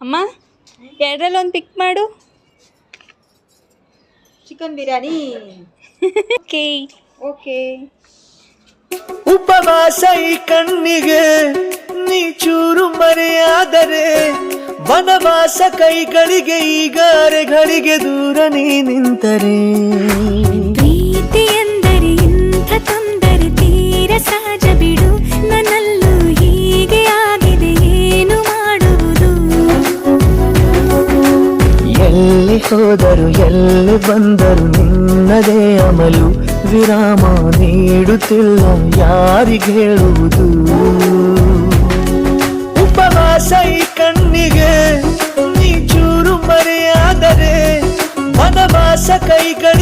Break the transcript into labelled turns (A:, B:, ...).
A: ಅಮ್ಮ ಎರಡರಲ್ಲಿ ಒಂದು ಪಿಕ್ ಮಾಡು.
B: ಚಿಕನ್ ಬಿರಿಯಾನಿ.
A: Okay
B: okay.
C: ಉಪವಾಸ ಈ ಕಣ್ಣಿಗೆ ನೀ ಚೂರು ಮರೆಯಾದರೆ, ವನವಾಸ ಕೈಗಳಿಗೆ ಈಗ ಅರೆಗಳಿಗೆ ದೂರ ನೀ ನಿಂತರೆ.
D: ಪ್ರೀತಿ ಎಂದರೆ ಇಂಥ ತೊಂದರೆ ತೀರ ಸಹಜ ಬಿಡು, ನನ್ನಲ್ಲೂ ಹೀಗೆ ಆಗಿದೆ ಏನು ಮಾಡುವುದು.
C: ಎಲ್ಲಿ ಹೋದರು ಎಲ್ಲಿ ಬಂದರು ನಿನ್ನದೇ ಅಮಲು, ವಿರಾಮ ನೀಡುತ್ತಿಲ್ಲ ಯಾರಿಗೆ ಹೇಳುವುದು. ಉಪವಾಸ ಈ ಕಣ್ಣಿಗೆ ನೀ ಚೂರು ಮರೆಯಾದರೆ, ವನವಾಸ ಕೈಗಳ